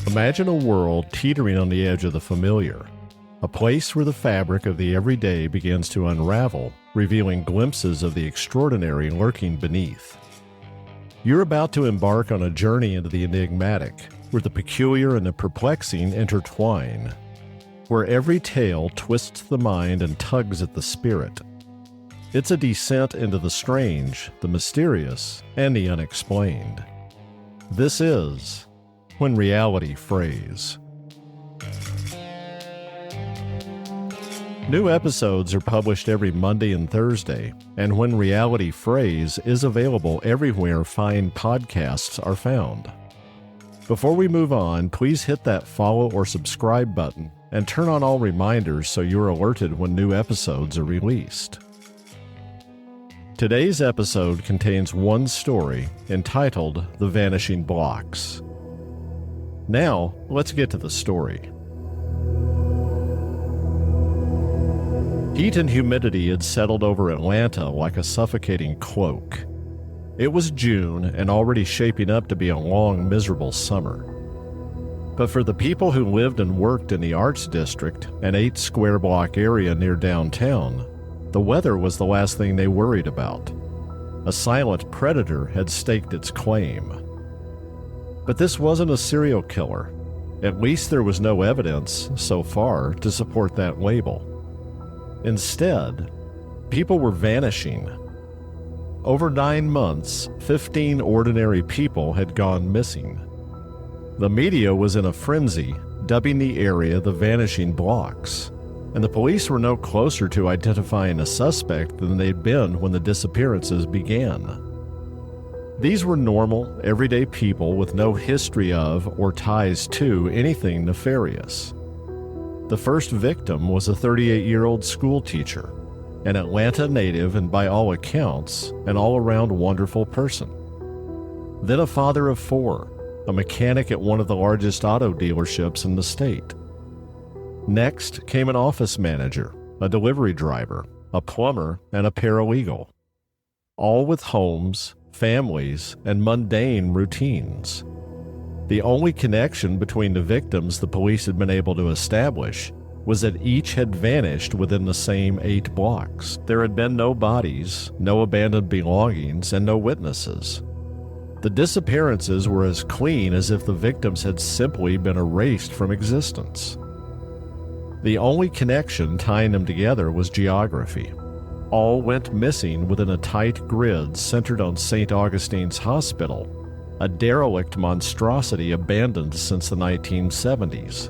Imagine a world teetering on the edge of the familiar, a place where the fabric of the everyday begins to unravel, revealing glimpses of the extraordinary lurking beneath. You're about to embark on a journey into the enigmatic, where the peculiar and the perplexing intertwine, where every tale twists the mind and tugs at the spirit. It's a descent into the strange, the mysterious, and the unexplained. This is When Reality Frays. New episodes are published every Monday and Thursday, and When Reality Frays is available everywhere fine podcasts are found. Before we move on, please hit that follow or subscribe button and turn on all reminders so you're alerted when new episodes are released. Today's episode contains one story entitled The Vanishing Blocks. Now, let's get to the story. Heat and humidity had settled over Atlanta like a suffocating cloak. It was June and already shaping up to be a long, miserable summer. But for the people who lived and worked in the Arts District, an 8-square-block area near downtown, the weather was the last thing they worried about. A silent predator had staked its claim. But this wasn't a serial killer. At least there was no evidence, so far, to support that label. Instead, people were vanishing. Over 9 months, 15 ordinary people had gone missing. The media was in a frenzy, dubbing the area the Vanishing Blocks, and the police were no closer to identifying a suspect than they'd been when the disappearances began. These were normal, everyday people with no history of or ties to anything nefarious. The first victim was a 38-year-old schoolteacher, an Atlanta native and by all accounts, an all-around wonderful person. Then a father of 4, a mechanic at one of the largest auto dealerships in the state. Next came an office manager, a delivery driver, a plumber, and a paralegal. All with homes, families, and mundane routines. The only connection between the victims the police had been able to establish was that each had vanished within the same 8 blocks. There had been no bodies, no abandoned belongings, and no witnesses. The disappearances were as clean as if the victims had simply been erased from existence. The only connection tying them together was geography. All went missing within a tight grid centered on St. Augustine's Hospital, a derelict monstrosity abandoned since the 1970s.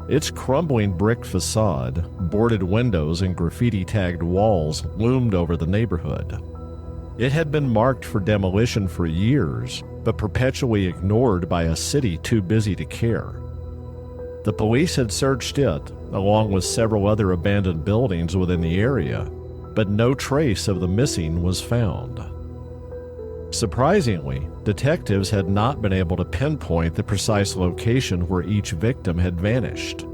Its crumbling brick facade, boarded windows, and graffiti-tagged walls loomed over the neighborhood. It had been marked for demolition for years, but perpetually ignored by a city too busy to care. The police had searched it, along with several other abandoned buildings within the area, but no trace of the missing was found. Surprisingly, detectives had not been able to pinpoint the precise location where each victim had vanished.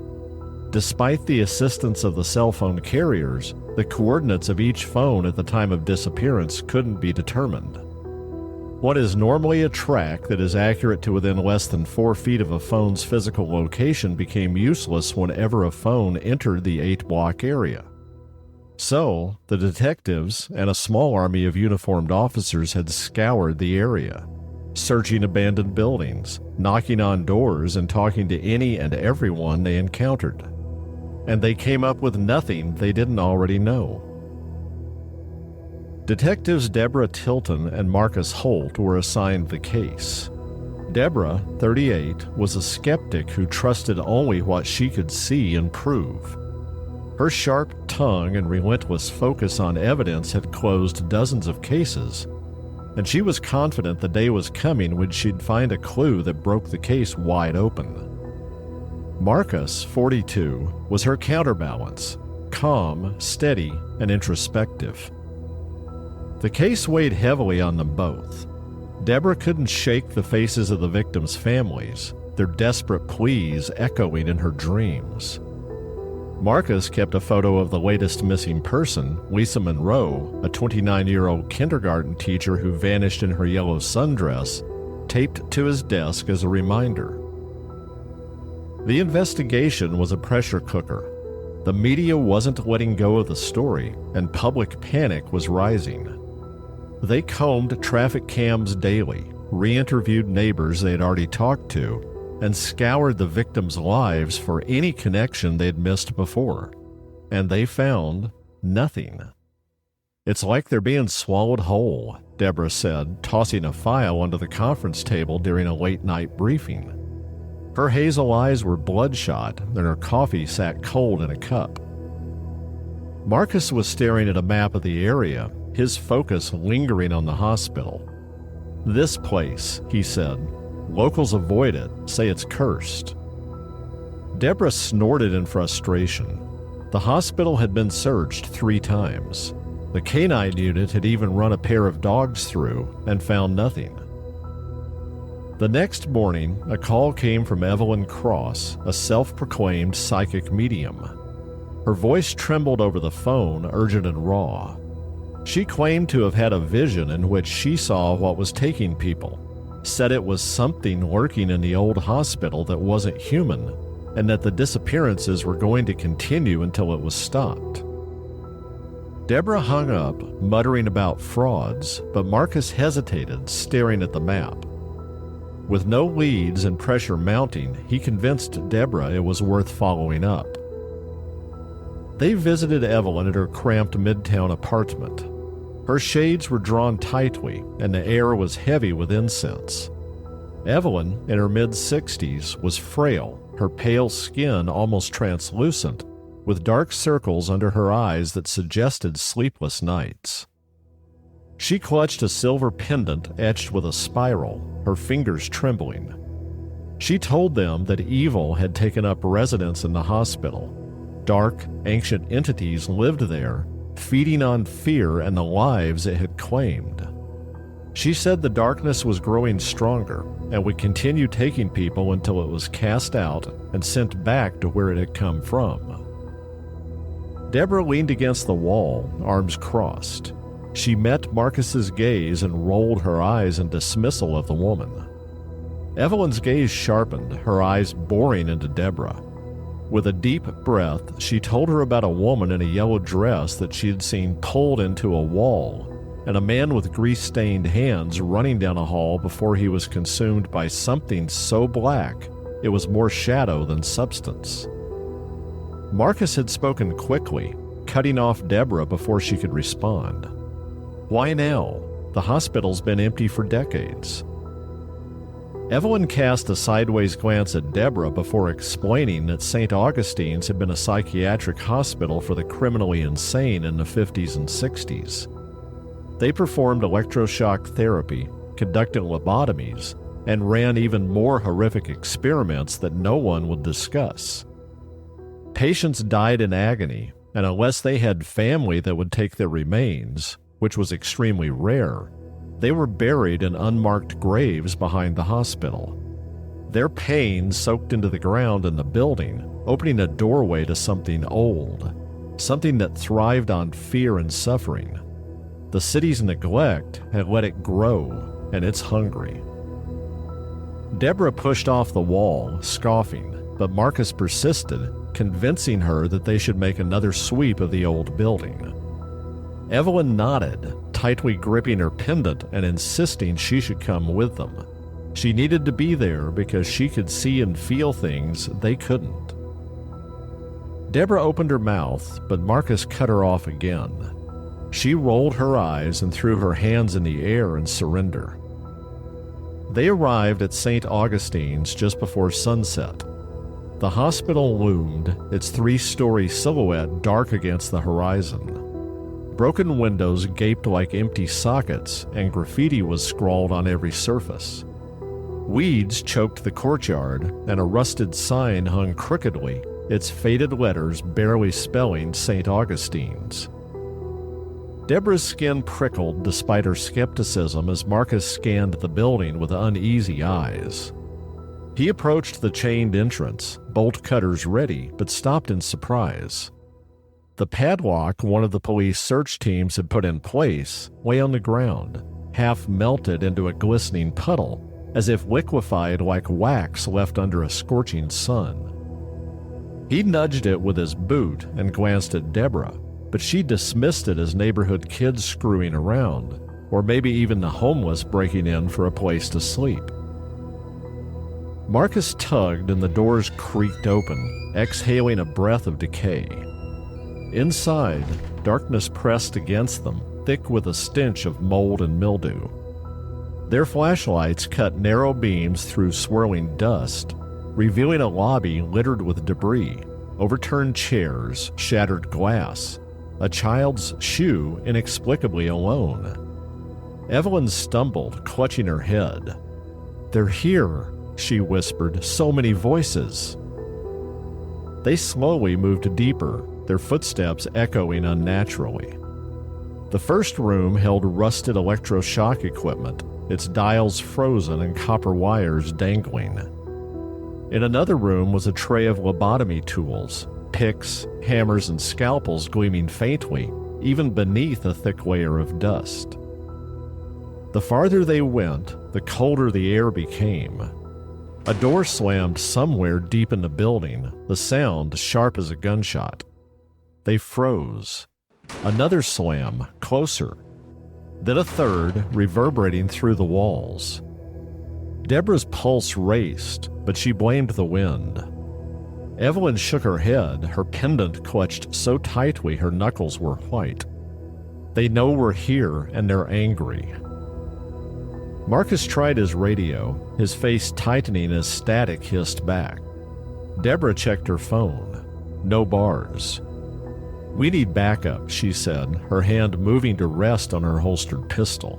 Despite the assistance of the cell phone carriers, the coordinates of each phone at the time of disappearance couldn't be determined. What is normally a track that is accurate to within less than 4 feet of a phone's physical location became useless whenever a phone entered the 8-block area. So, the detectives and a small army of uniformed officers had scoured the area, searching abandoned buildings, knocking on doors, and talking to any and everyone they encountered. And they came up with nothing they didn't already know. Detectives Deborah Tilton and Marcus Holt were assigned the case. Deborah, 38, was a skeptic who trusted only what she could see and prove. Her sharp tongue and relentless focus on evidence had closed dozens of cases, and she was confident the day was coming when she'd find a clue that broke the case wide open. Marcus, 42, was her counterbalance, calm, steady, and introspective. The case weighed heavily on them both. Deborah couldn't shake the faces of the victims' families, their desperate pleas echoing in her dreams. Marcus kept a photo of the latest missing person, Lisa Monroe, a 29-year-old kindergarten teacher who vanished in her yellow sundress, taped to his desk as a reminder. The investigation was a pressure cooker. The media wasn't letting go of the story, and public panic was rising. They combed traffic cams daily, re-interviewed neighbors they had already talked to, and scoured the victims' lives for any connection they'd missed before. And they found nothing. "It's like they're being swallowed whole," Deborah said, tossing a file onto the conference table during a late-night briefing. Her hazel eyes were bloodshot, and her coffee sat cold in a cup. Marcus was staring at a map of the area, his focus lingering on the hospital. "This place," he said. "Locals avoid it, say it's cursed." Deborah snorted in frustration. The hospital had been searched 3 times. The canine unit had even run a pair of dogs through and found nothing. The next morning, a call came from Evelyn Cross, a self-proclaimed psychic medium. Her voice trembled over the phone, urgent and raw. She claimed to have had a vision in which she saw what was taking people, said it was something lurking in the old hospital that wasn't human, and that the disappearances were going to continue until it was stopped. Deborah hung up, muttering about frauds, but Marcus hesitated, staring at the map. With no leads and pressure mounting, he convinced Deborah it was worth following up. They visited Evelyn at her cramped midtown apartment. Her shades were drawn tightly, and the air was heavy with incense. Evelyn, in her mid-60s, was frail, her pale skin almost translucent, with dark circles under her eyes that suggested sleepless nights. She clutched a silver pendant etched with a spiral, her fingers trembling. She told them that evil had taken up residence in the hospital. Dark, ancient entities lived there, feeding on fear and the lives it had claimed. She said the darkness was growing stronger and would continue taking people until it was cast out and sent back to where it had come from. Deborah leaned against the wall, arms crossed. She met Marcus's gaze and rolled her eyes in dismissal of the woman. Evelyn's gaze sharpened, her eyes boring into Deborah. With a deep breath, she told her about a woman in a yellow dress that she had seen pulled into a wall, and a man with grease-stained hands running down a hall before he was consumed by something so black it was more shadow than substance. Marcus had spoken quickly, cutting off Deborah before she could respond. Why now? The hospital's been empty for decades. Evelyn cast a sideways glance at Deborah before explaining that St. Augustine's had been a psychiatric hospital for the criminally insane in the 50s and 60s. They performed electroshock therapy, conducted lobotomies, and ran even more horrific experiments that no one would discuss. Patients died in agony, and unless they had family that would take their remains, which was extremely rare, they were buried in unmarked graves behind the hospital. Their pain soaked into the ground in the building, opening a doorway to something old, something that thrived on fear and suffering. The city's neglect had let it grow, and it's hungry. Deborah pushed off the wall, scoffing, but Marcus persisted, convincing her that they should make another sweep of the old building. Evelyn nodded, tightly gripping her pendant and insisting she should come with them. She needed to be there because she could see and feel things they couldn't. Deborah opened her mouth, but Marcus cut her off again. She rolled her eyes and threw her hands in the air in surrender. They arrived at St. Augustine's just before sunset. The hospital loomed, its 3-story silhouette dark against the horizon. Broken windows gaped like empty sockets, and graffiti was scrawled on every surface. Weeds choked the courtyard, and a rusted sign hung crookedly, its faded letters barely spelling St. Augustine's. Deborah's skin prickled despite her skepticism as Marcus scanned the building with uneasy eyes. He approached the chained entrance, bolt cutters ready, but stopped in surprise. The padlock one of the police search teams had put in place lay on the ground, half melted into a glistening puddle, as if liquefied like wax left under a scorching sun. He nudged it with his boot and glanced at Deborah, but she dismissed it as neighborhood kids screwing around, or maybe even the homeless breaking in for a place to sleep. Marcus tugged and the doors creaked open, exhaling a breath of decay. Inside, darkness pressed against them, thick with a stench of mold and mildew. Their flashlights cut narrow beams through swirling dust, revealing a lobby littered with debris, overturned chairs, shattered glass, a child's shoe inexplicably alone. Evelyn stumbled, clutching her head. "They're here," she whispered, "so many voices." They slowly moved deeper, their footsteps echoing unnaturally. The first room held rusted electroshock equipment, its dials frozen and copper wires dangling. In another room was a tray of lobotomy tools, picks, hammers, and scalpels gleaming faintly, even beneath a thick layer of dust. The farther they went, the colder the air became. A door slammed somewhere deep in the building, the sound sharp as a gunshot. They froze. Another slam, closer. Then a third, reverberating through the walls. Deborah's pulse raced, but she blamed the wind. Evelyn shook her head, her pendant clutched so tightly her knuckles were white. They know we're here, and they're angry. Marcus tried his radio, his face tightening as static hissed back. Deborah checked her phone. No bars. "We need backup," she said, her hand moving to rest on her holstered pistol.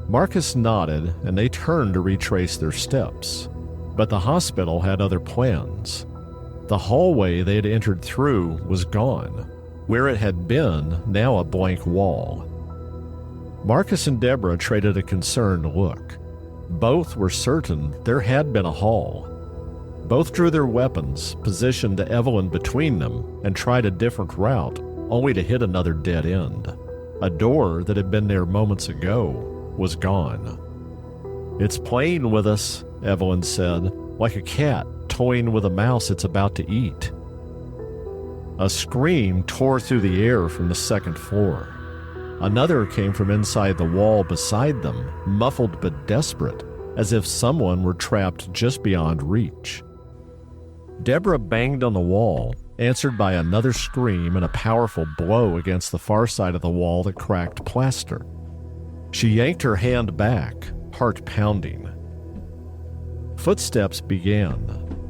Marcus nodded, and they turned to retrace their steps. But the hospital had other plans. The hallway they had entered through was gone. Where it had been, now a blank wall. Marcus and Deborah traded a concerned look. Both were certain there had been a hall. Both drew their weapons, positioned Evelyn between them, and tried a different route, only to hit another dead end. A door that had been there moments ago was gone. "It's playing with us," Evelyn said, "like a cat toying with a mouse it's about to eat." A scream tore through the air from the second floor. Another came from inside the wall beside them, muffled but desperate, as if someone were trapped just beyond reach. Deborah banged on the wall, answered by another scream and a powerful blow against the far side of the wall that cracked plaster. She yanked her hand back, heart pounding. Footsteps began,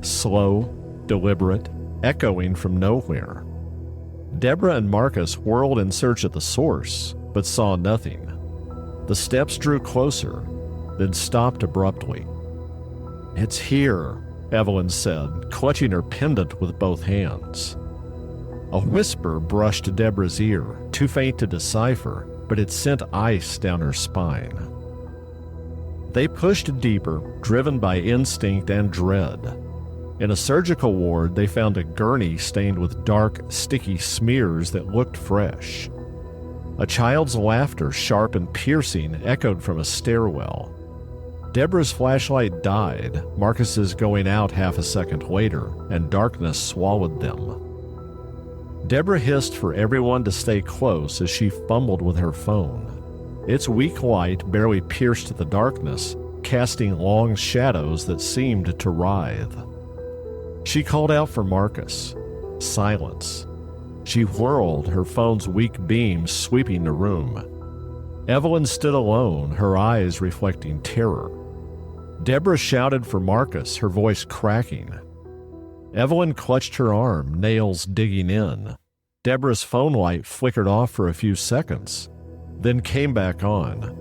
slow, deliberate, echoing from nowhere. Deborah and Marcus whirled in search of the source, but saw nothing. The steps drew closer, then stopped abruptly. "It's here," Evelyn said, clutching her pendant with both hands. A whisper brushed Deborah's ear, too faint to decipher, but it sent ice down her spine. They pushed deeper, driven by instinct and dread. In a surgical ward, they found a gurney stained with dark, sticky smears that looked fresh. A child's laughter, sharp and piercing, echoed from a stairwell. Deborah's flashlight died, Marcus's going out half a second later, and darkness swallowed them. Deborah hissed for everyone to stay close as she fumbled with her phone. Its weak light barely pierced the darkness, casting long shadows that seemed to writhe. She called out for Marcus. Silence. She whirled, her phone's weak beams sweeping the room. Evelyn stood alone, her eyes reflecting terror. Deborah shouted for Marcus, her voice cracking. Evelyn clutched her arm, nails digging in. Deborah's phone light flickered off for a few seconds, then came back on.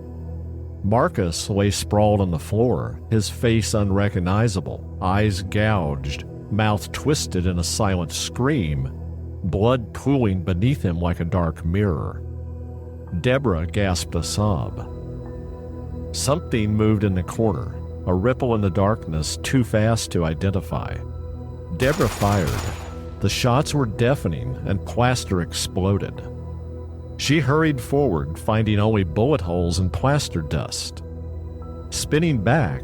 Marcus lay sprawled on the floor, his face unrecognizable, eyes gouged, mouth twisted in a silent scream, blood pooling beneath him like a dark mirror. Deborah gasped a sob. Something moved in the corner. a ripple in the darkness too fast to identify. Deborah fired. The shots were deafening and plaster exploded. She hurried forward, finding only bullet holes and plaster dust. Spinning back,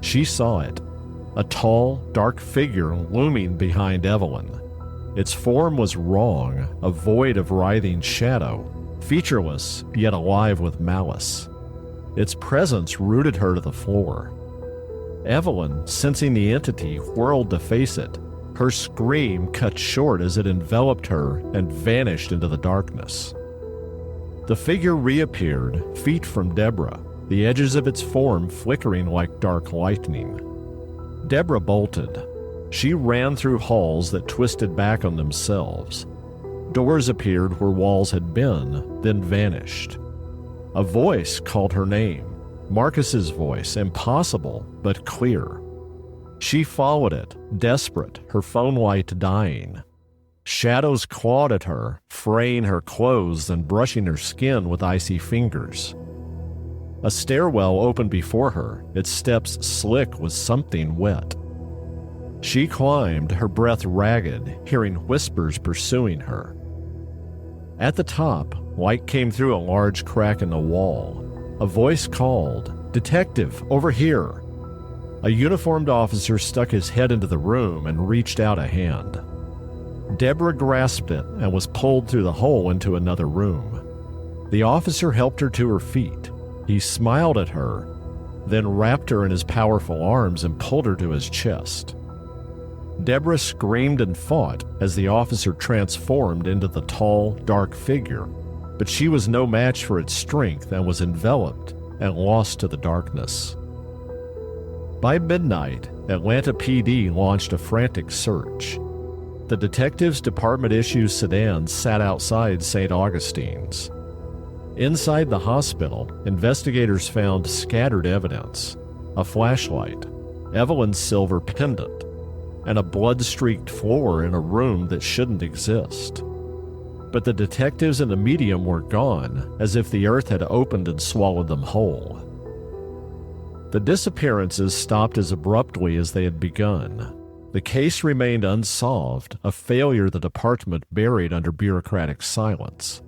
she saw it, a tall, dark figure looming behind Evelyn. Its form was wrong, a void of writhing shadow, featureless yet alive with malice. Its presence rooted her to the floor. Evelyn, sensing the entity, whirled to face it. Her scream cut short as it enveloped her and vanished into the darkness. The figure reappeared, feet from Deborah, the edges of its form flickering like dark lightning. Deborah bolted. She ran through halls that twisted back on themselves. Doors appeared where walls had been, then vanished. A voice called her name. Marcus's voice, impossible but clear. She followed it, desperate, her phone light dying. Shadows clawed at her, fraying her clothes and brushing her skin with icy fingers. A stairwell opened before her, its steps slick with something wet. She climbed, her breath ragged, hearing whispers pursuing her. At the top, light came through a large crack in the wall. A voice called, "Detective, over here!" A uniformed officer stuck his head into the room and reached out a hand. Deborah grasped it and was pulled through the hole into another room. The officer helped her to her feet. He smiled at her, then wrapped her in his powerful arms and pulled her to his chest. Deborah screamed and fought as the officer transformed into the tall, dark figure, but she was no match for its strength and was enveloped and lost to the darkness. By midnight, Atlanta PD launched a frantic search. The detectives' department-issued sedan sat outside St. Augustine's. Inside the hospital, investigators found scattered evidence: a flashlight, Evelyn's silver pendant, and a blood-streaked floor in a room that shouldn't exist. But the detectives and the medium were gone, as if the earth had opened and swallowed them whole. The disappearances stopped as abruptly as they had begun. The case remained unsolved, a failure the department buried under bureaucratic silence.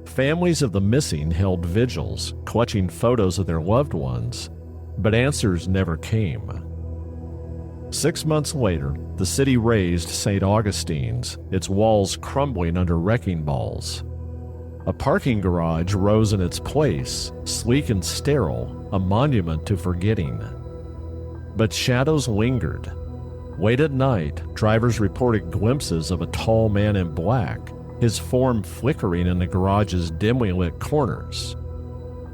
Families of the missing held vigils, clutching photos of their loved ones, but answers never came. 6 months later, the city razed St. Augustine's, its walls crumbling under wrecking balls. A parking garage rose in its place, sleek and sterile, a monument to forgetting. But shadows lingered. Late at night, drivers reported glimpses of a tall man in black, his form flickering in the garage's dimly lit corners.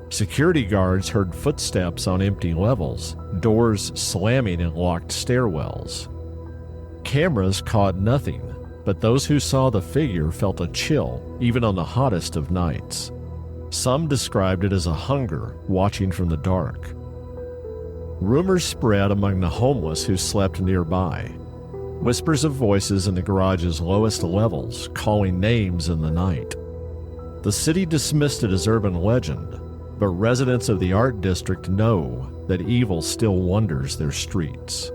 Security guards heard footsteps on empty levels, doors slamming in locked stairwells. Cameras caught nothing, but those who saw the figure felt a chill even on the hottest of nights. Some described it as a hunger watching from the dark. Rumors spread among the homeless who slept nearby. Whispers of voices in the garage's lowest levels, calling names in the night. The city dismissed it as urban legend, but residents of the art district know that evil still wanders their streets.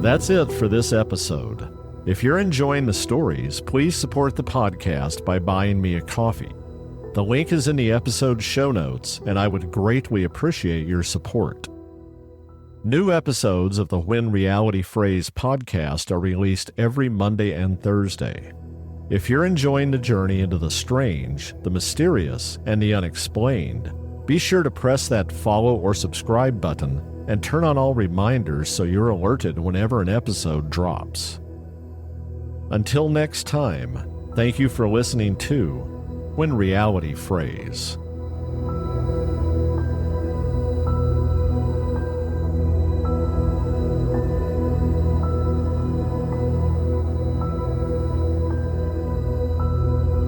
That's it for this episode. If you're enjoying the stories, please support the podcast by buying me a coffee. The link is in the episode show notes, and I would greatly appreciate your support. New episodes of the When Reality Frays podcast are released every Monday and Thursday. If you're enjoying the journey into the strange, the mysterious, and the unexplained, be sure to press that follow or subscribe button and turn on all reminders so you're alerted whenever an episode drops. Until next time, thank you for listening to When Reality Frays.